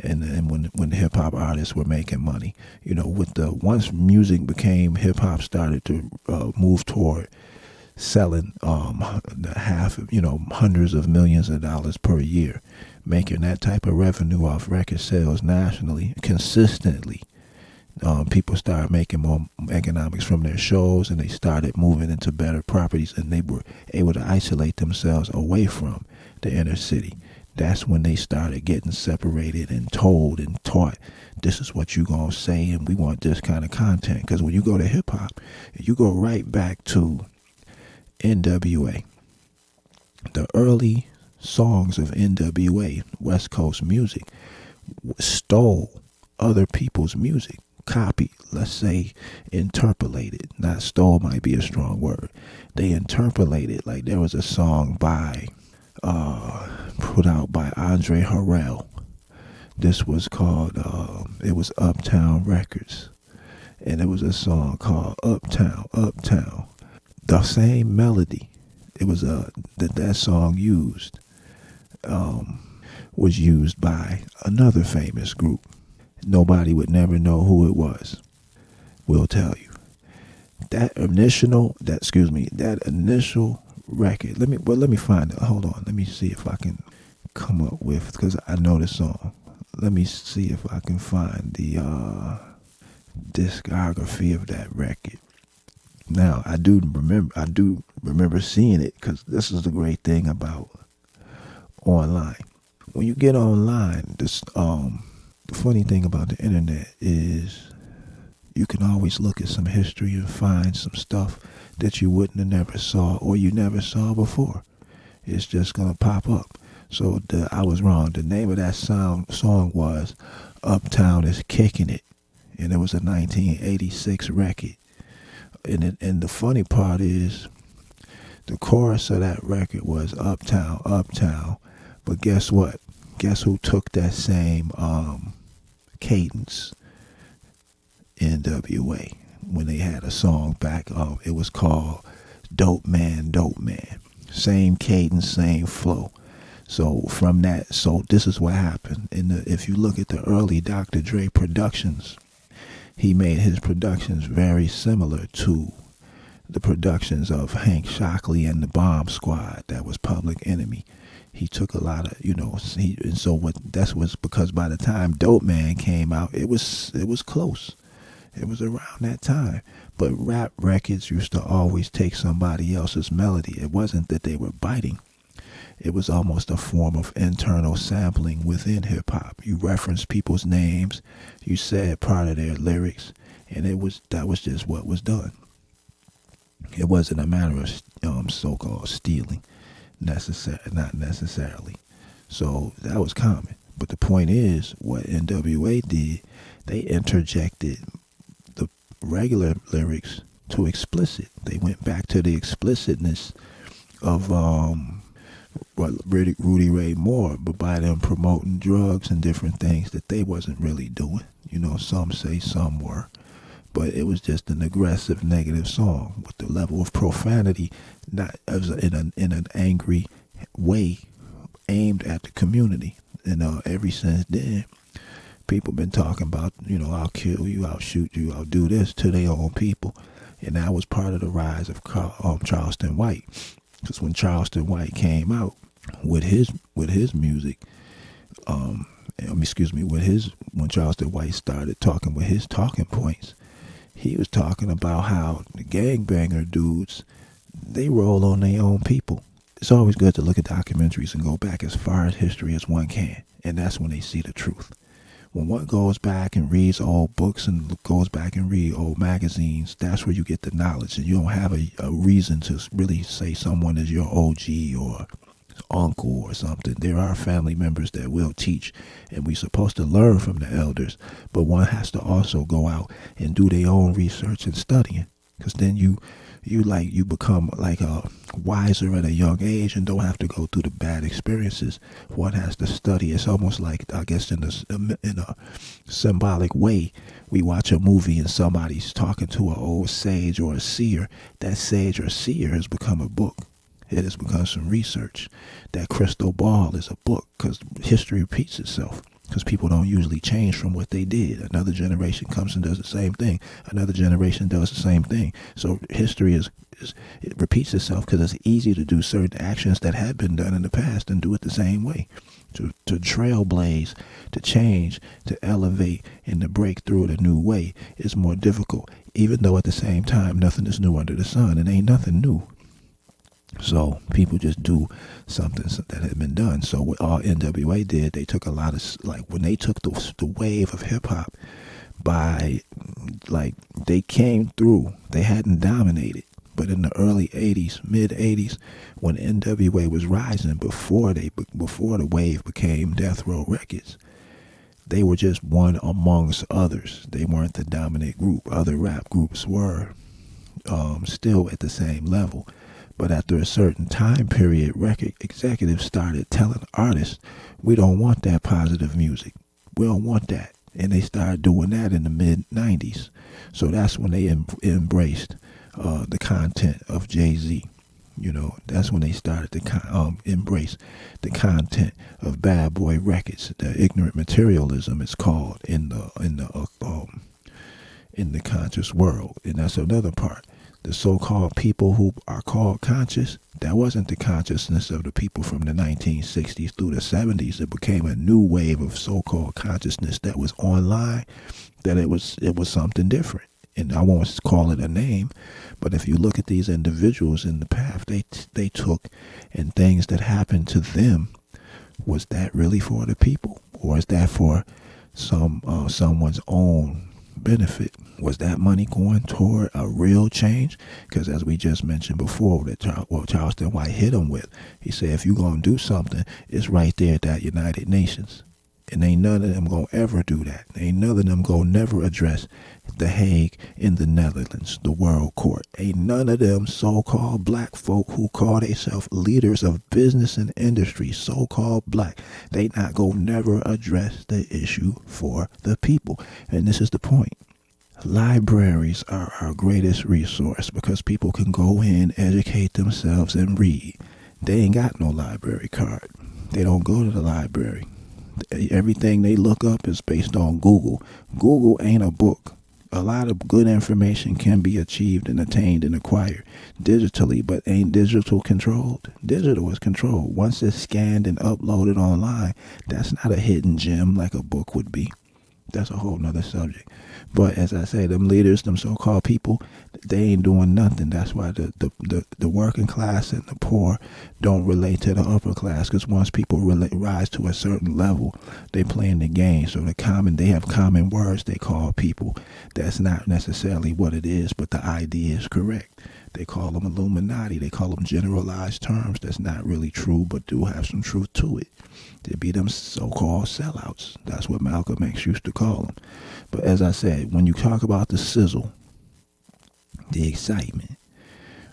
And when hip-hop artists were making money, once music became, hip-hop started to move toward selling hundreds of millions of dollars per year, making that type of revenue off record sales nationally consistently. People started making more economics from their shows, and they started moving into better properties, and they were able to isolate themselves away from the inner city. That's when they started getting separated and told and taught, this is what you're going to say, and we want this kind of content. Because when you go to hip-hop, you go right back to NWA. The early songs of NWA, West Coast music, stole other people's music, copied, let's say interpolated. Not stole might be a strong word. They interpolated. Like there was a song put out by Andre Harrell. This was called, it was Uptown Records. And it was a song called Uptown, Uptown. The same melody. It was that song used, was used by another famous group. Nobody would never know who it was. We'll tell you. That initial record. Let me find it. Hold on. Let me see if I can come up with, because I know the song. Let me see if I can find the discography of that record. Now, I do remember seeing it, because this is the great thing about online. When you get online, the funny thing about the internet is you can always look at some history and find some stuff that you wouldn't have never saw, or you never saw before. It's just going to pop up. So I was wrong. The name of that song was Uptown is Kicking It. And it was a 1986 record. And the funny part is the chorus of that record was Uptown, Uptown. But guess what? Guess who took that same cadence? NWA. When they had a song back, it was called Dope Man, Dope Man. Same cadence, same flow. So from that, this is what happened. If you look at the early Dr. Dre productions, he made his productions very similar to the productions of Hank Shockley and the Bomb Squad. That was Public Enemy. He took a lot of, that was because by the time Dope Man came out, it was close. It was around that time. But rap records used to always take somebody else's melody. It wasn't that they were biting. It was almost a form of internal sampling within hip-hop. You referenced people's names. You said part of their lyrics. And that was just what was done. It wasn't a matter of so-called stealing. Not necessarily. So that was common. But the point is, what NWA did, they interjected the regular lyrics to explicit. They went back to the explicitness of Rudy Ray Moore, but by them promoting drugs and different things that they wasn't really doing. Some say some were. But it was just an aggressive, negative song with the level of profanity, not in an angry way, aimed at the community. And ever since then, people been talking about, I'll kill you, I'll shoot you, I'll do this to their own people. And that was part of the rise of Charleston White. Because when Charleston White came out with his music, when Charleston White started talking with his talking points, he was talking about how the gangbanger dudes, they roll on their own people. It's always good to look at documentaries and go back as far as history as one can, and that's when they see the truth. When one goes back and reads old books and goes back and read old magazines, that's where you get the knowledge, and you don't have a reason to really say someone is your OG or uncle or something. There are family members that will teach, and we're supposed to learn from the elders, but one has to also go out and do their own research and studying, because then you become like wiser at a young age and don't have to go through the bad experiences. One has to study. It's almost like, I guess, in a symbolic way, we watch a movie and somebody's talking to an old sage or a seer. That sage or seer has become a book. It has become some research. That crystal ball is a book, because history repeats itself, because people don't usually change from what they did. Another generation comes and does the same thing. Another generation does the same thing. So history it repeats itself, because it's easy to do certain actions that had been done in the past and do it the same way. To trailblaze, to change, to elevate, and to break through it a new way is more difficult, even though at the same time nothing is new under the sun. It ain't nothing new. So people just do something that had been done. So what all NWA did, they took a lot of, like, when they took the wave of hip hop, by, like, they came through. They hadn't dominated, but in the early 80s, mid 80s, when NWA was rising, before the wave became Death Row Records, they were just one amongst others. They weren't the dominant group. Other rap groups were still at the same level. But after a certain time period, record executives started telling artists, we don't want that positive music. We don't want that. And they started doing that in the mid-90s. So that's when they embraced the content of Jay-Z. You know, that's when they started to embrace the content of Bad Boy Records. The ignorant materialism is called in the conscious world. And that's another part. The so-called people who are called conscious, that wasn't the consciousness of the people from the 1960s through the 70s. It became a new wave of so-called consciousness that was online, that it was something different. And I won't call it a name, but if you look at these individuals in the path they took, and things that happened to them, was that really for the people, or is that for someone's own benefit? Was that money going toward a real change? Because as we just mentioned before, what Charleston White hit him with, he said, if you're going to do something, it's right there at that United Nations. And ain't none of them going to ever do that. Ain't none of them going to never address The Hague in the Netherlands, the World Court. Ain't none of them so-called black folk who call themselves leaders of business and industry, so-called black. They not going to never address the issue for the people. And this is the point. Libraries are our greatest resource, because people can go in, educate themselves, and read. They ain't got no library card. They don't go to the library. Everything they look up is based on Google. Google ain't a book. A lot of good information can be achieved and attained and acquired digitally, but ain't digital controlled. Digital is controlled. Once it's scanned and uploaded online, that's not a hidden gem like a book would be. That's a whole nother subject. But as I say, them leaders, them so-called people, they ain't doing nothing. That's why the working class and the poor don't relate to the upper class, because once people rise to a certain level, they play in the game. So they have common words they call people. That's not necessarily what it is, but the idea is correct. They call them Illuminati. They call them generalized terms that's not really true, but do have some truth to it. They be them so-called sellouts. That's what Malcolm X used to call them. But as I said, when you talk about the sizzle, the excitement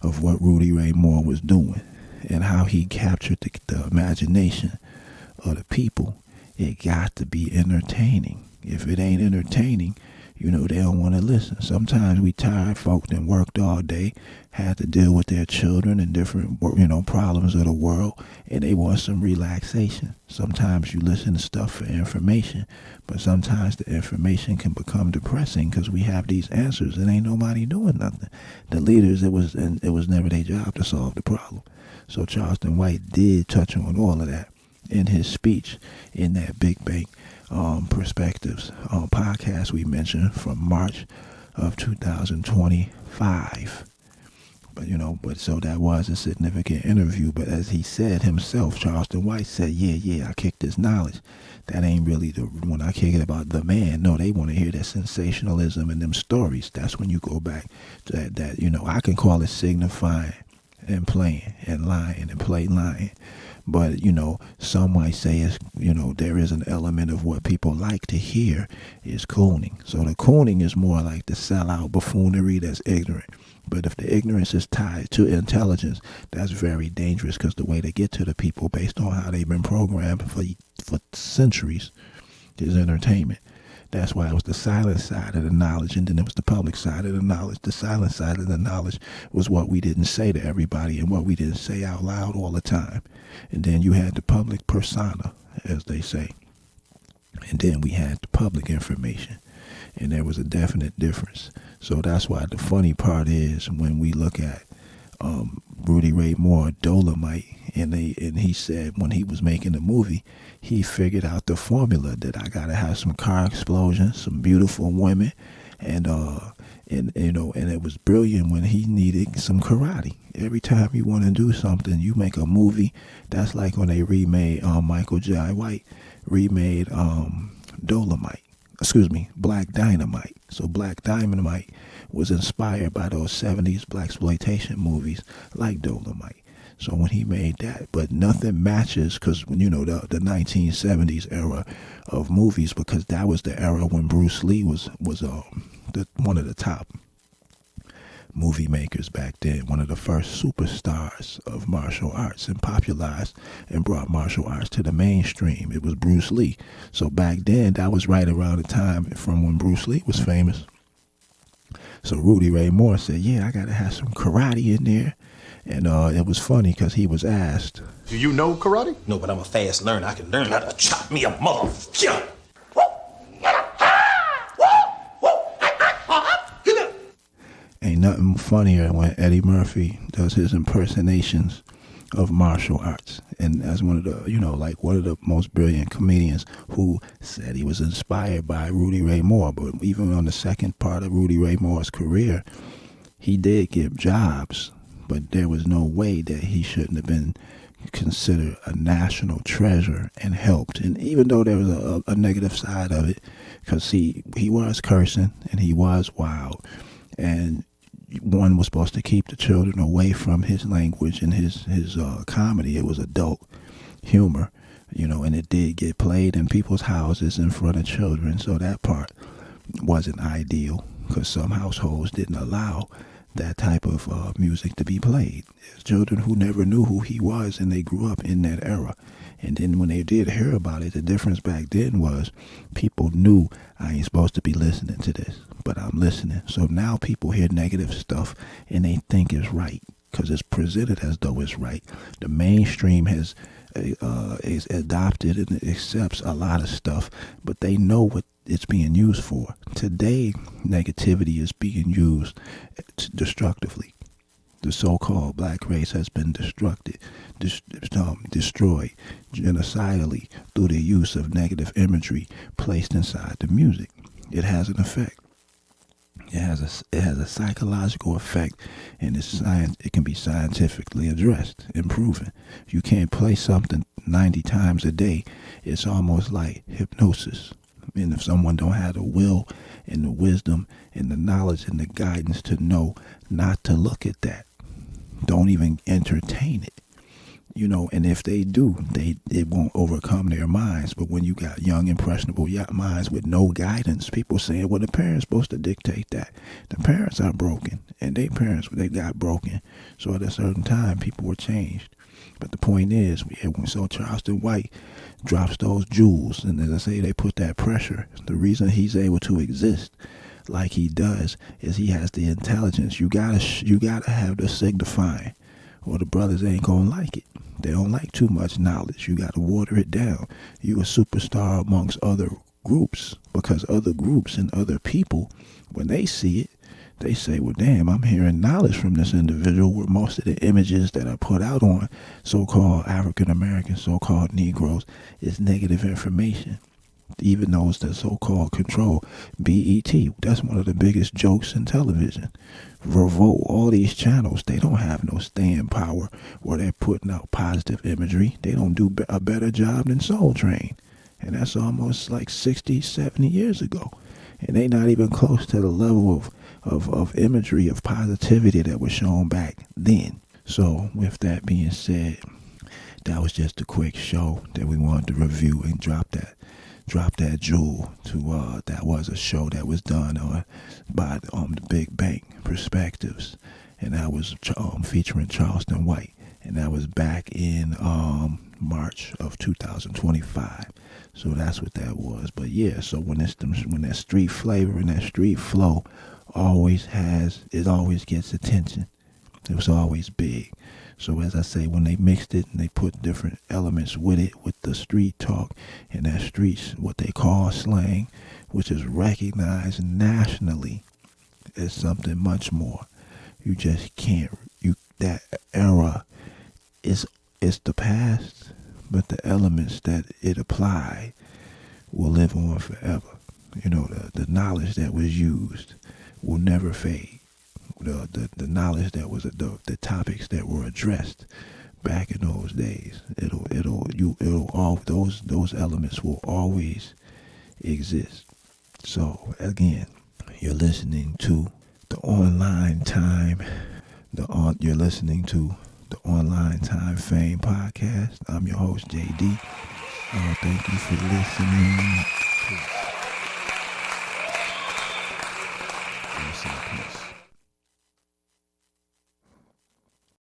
of what Rudy Ray Moore was doing and how he captured the imagination of the people, it got to be entertaining. If it ain't entertaining, they don't want to listen. Sometimes we tired folk that worked all day, had to deal with their children and different, problems of the world, and they want some relaxation. Sometimes you listen to stuff for information, but sometimes the information can become depressing because we have these answers and ain't nobody doing nothing. The leaders, it was never their job to solve the problem. So Charleston White did touch on all of that in his speech in that Big Bank Perspectives podcast we mentioned from March of 2025. But so that was a significant interview. But as he said himself, Charleston White said, I kicked this knowledge. That ain't really when I kick it about the man. No, they want to hear that sensationalism and them stories. That's when you go back to that I can call it signifying and playing and lying and play lying. But, some might say there is an element of what people like to hear is cooning. So the cooning is more like the sellout buffoonery that's ignorant. But if the ignorance is tied to intelligence, that's very dangerous, because the way they get to the people based on how they've been programmed for centuries is entertainment. That's why it was the silent side of the knowledge, and then it was the public side of the knowledge. The silent side of the knowledge was what we didn't say to everybody and what we didn't say out loud all the time. And then you had the public persona, as they say. And then we had the public information. And there was a definite difference. So that's why the funny part is when we look at Rudy Ray Moore, Dolomite, and he said when he was making the movie, he figured out the formula that I gotta have some car explosions, some beautiful women, and it was brilliant when he needed some karate. Every time you want to do something, you make a movie. That's like when they remade Michael Jai White remade Black Dynamite. So Black Dynamite was inspired by those 70s blaxploitation movies like Dolomite. So when he made that, but nothing matches, because the 1970s era of movies, because that was the era when Bruce Lee was one of the top movie makers back then, one of the first superstars of martial arts, and popularized and brought martial arts to the mainstream. It was Bruce Lee. So back then, that was right around the time from when Bruce Lee was famous. So Rudy Ray Moore said, yeah, I got to have some karate in there. And it was funny because he was asked, Do you know karate? No, but I'm a fast learner. I can learn how to chop me a motherfucker. Ain't nothing funnier when Eddie Murphy does his impersonations of martial arts. And as one of the, one of the most brilliant comedians who said he was inspired by Rudy Ray Moore. But even on the second part of Rudy Ray Moore's career, he did get jobs, but there was no way that he shouldn't have been considered a national treasure and helped. And even though there was a negative side of it, because he was cursing and he was wild, and one was supposed to keep the children away from his language and his comedy. It was adult humor, and it did get played in people's houses in front of children. So that part wasn't ideal, because some households didn't allow that type of music to be played. There's children who never knew who he was, and they grew up in that era. And then when they did hear about it, the difference back then was people knew I ain't supposed to be listening to this, but I'm listening. So now people hear negative stuff and they think it's right because it's presented as though it's right. The mainstream is adopted and accepts a lot of stuff, but they know what it's being used for. Today, negativity is being used destructively. The so-called black race has been destroyed genocidally through the use of negative imagery placed inside the music. It has an effect. It has a psychological effect, and it can be scientifically addressed and proven. You can't play something 90 times a day. It's almost like hypnosis. And if someone don't have the will and the wisdom and the knowledge and the guidance to know not to look at that, don't even entertain it. And if they do, it won't overcome their minds. But when you got young, impressionable minds with no guidance, people saying, well, the parents supposed to dictate that. The parents are broken, and they got broken. So at a certain time, people were changed. But the point is, so Charleston White drops those jewels, and as I say, they put that pressure. The reason he's able to exist like he does is he has the intelligence. You gotta have the signifying, or the brothers ain't gonna like it. They don't like too much knowledge. You gotta water it down. You a superstar amongst other groups, because other groups and other people, when they see it, they say, well, damn, I'm hearing knowledge from this individual, where most of the images that are put out on so-called African Americans, so-called Negroes, is negative information. Even those that so-called control BET, that's one of the biggest jokes in television. Revolt, all these channels, they don't have no staying power where they're putting out positive imagery. They don't do a better job than Soul Train. And that's almost like 60, 70 years ago. And they not even close to the level of imagery, of positivity that was shown back then. So with that being said, that was just a quick show that we wanted to review and drop that jewel to that was a show that was done by the Big Bank Perspectives, and that was featuring Charleston White, and that was back in March of 2025. So that's what that was. But yeah, so when that street flavor and that street flow always gets attention. It was always big. So as I say, when they mixed it and they put different elements with it, with the street talk and that streets, what they call slang, which is recognized nationally as something much more. You just can't. That era is the past, but the elements that it applied will live on forever. You know, the knowledge that was used will never fade. The knowledge that was the topics that were addressed back in those days, those elements will always exist. So again, you're listening to the Online Time. You're listening to the Online Time Fame Podcast. I'm your host, JD. Thank you for listening.